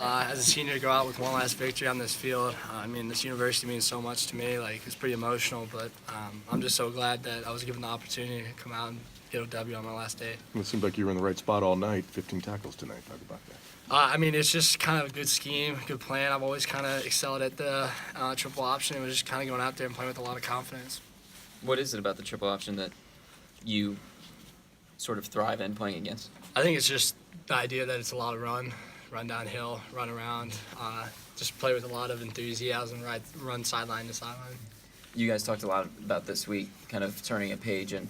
As a senior, to go out with one last victory on this field. I mean, this university means so much to me. Like, it's pretty emotional, but I'm just so glad that I was given the opportunity to come out and get a W on my last day. It seemed like you were in the right spot all night. 15 tackles tonight. Talk about that. I mean, it's just kind of a good scheme, good plan. I've always kind of excelled at the triple option. It was just kind of going out there and playing with a lot of confidence. What is it about the triple option that you sort of thrive in playing against? I think it's just the idea that it's a lot of run downhill, run around, just play with a lot of enthusiasm, run sideline to sideline. You guys talked a lot about this week, kind of turning a page and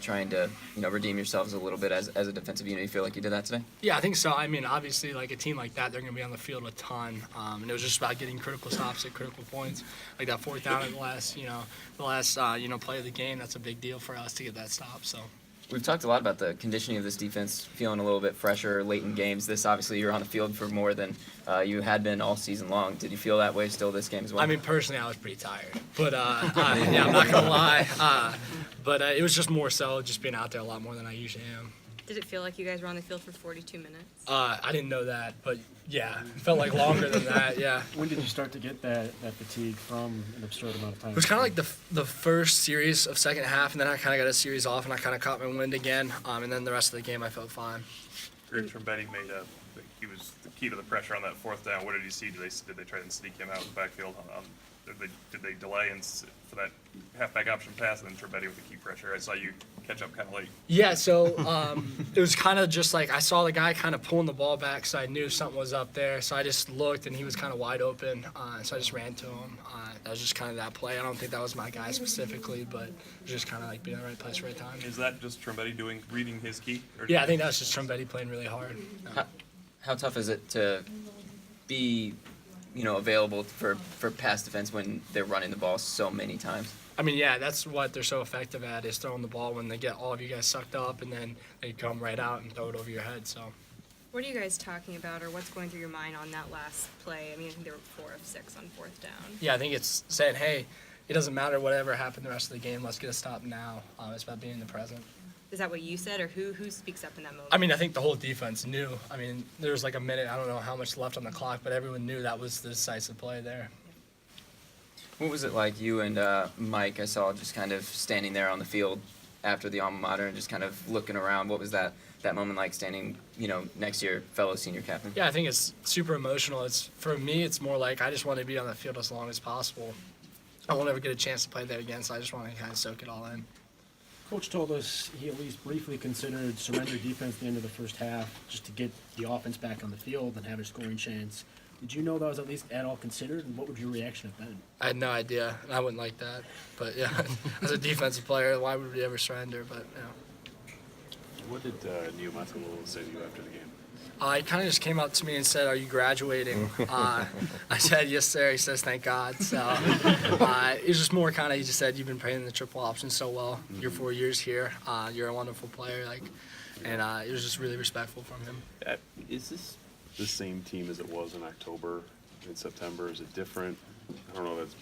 trying to, redeem yourselves a little bit as a defensive unit. You feel like you did that today? Yeah, I think so. I mean, obviously, like a team like that, they're going to be on the field a ton, and it was just about getting critical stops at critical points, like that fourth down at the last play of the game. That's a big deal for us to get that stop. So. We've talked a lot about the conditioning of this defense, feeling a little bit fresher late in games. This, obviously, you're on the field for more than you had been all season long. Did you feel that way still this game as well? I mean, personally, I was pretty tired. But, yeah, I'm not going to lie. But it was just more so just being out there a lot more than I usually am. Did it feel like you guys were on the field for 42 minutes? I didn't know that, but yeah, it felt like longer than that, yeah. When did you start to get that fatigue from an absurd amount of time? It was kind of like the first series of second half, and then I kind of got a series off, and I kind of caught my wind again, and then the rest of the game I felt fine. Greer Trombetti he was the key to the pressure on that fourth down. What did you see? Did they try and sneak him out of the backfield? Did they delay for that halfback option pass, and then Trombetti with the key pressure? I saw you catch up kind of late. Yeah, so it was kind of just like I saw the guy kind of pulling the ball back, so I knew something was up there. So I just looked, and he was kind of wide open, so I just ran to him. That was just kind of that play. I don't think that was my guy specifically, but it was just kind of like being in the right place, right time. Is that just Trombetti reading his key? Yeah, I think that was just Trombetti playing really hard. How tough is it to be available for pass defense when they're running the ball so many times? I mean, yeah, that's what they're so effective at, is throwing the ball when they get all of you guys sucked up, and then they come right out and throw it over your head. So, What are you guys talking about, or what's going through your mind on that last play? I mean, I think there were 4 of 6 on fourth down. yeah, I think it's saying, hey, it doesn't matter whatever happened the rest of the game. Let's get a stop now. It's about being in the present. Is that what you said, or who speaks up in that moment? I mean, I think the whole defense knew. I mean, there was like a minute, I don't know how much left on the clock, but everyone knew that was the decisive play there. What was it like, you and Mike, I saw just kind of standing there on the field after the alma mater and just kind of looking around? What was that moment like, standing, next to your fellow senior captain? Yeah, I think it's super emotional. For me, it's more like I just want to be on the field as long as possible. I won't ever get a chance to play there again, so I just want to kind of soak it all in. Coach told us he at least briefly considered surrender defense at the end of the first half just to get the offense back on the field and have a scoring chance. Did you know that was at least at all considered, and what would your reaction have been? I had no idea. I wouldn't like that. But, yeah, as a defensive player, why would we ever surrender? But, What did Neil Mazzolo say to you after the game? He kind of just came up to me and said, "Are you graduating?" I said, "Yes, sir." He says, "Thank God." So it was just more kind of, he just said, "You've been playing the triple option so well. Your 4 years here. You're a wonderful player." And it was just really respectful from him. Is this the same team as it was in October and September? Is it different? I don't know if that's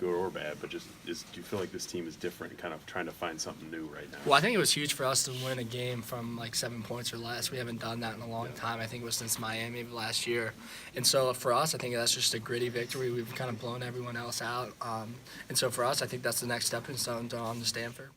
good or bad, but do you feel like this team is different, kind of trying to find something new right now? Well, I think it was huge for us to win a game from like 7 points or less. We haven't done that in a long time. I think it was since Miami of last year. And so for us, I think that's just a gritty victory. We've kind of blown everyone else out. And so for us, I think that's the next stepping stone on to Stanford.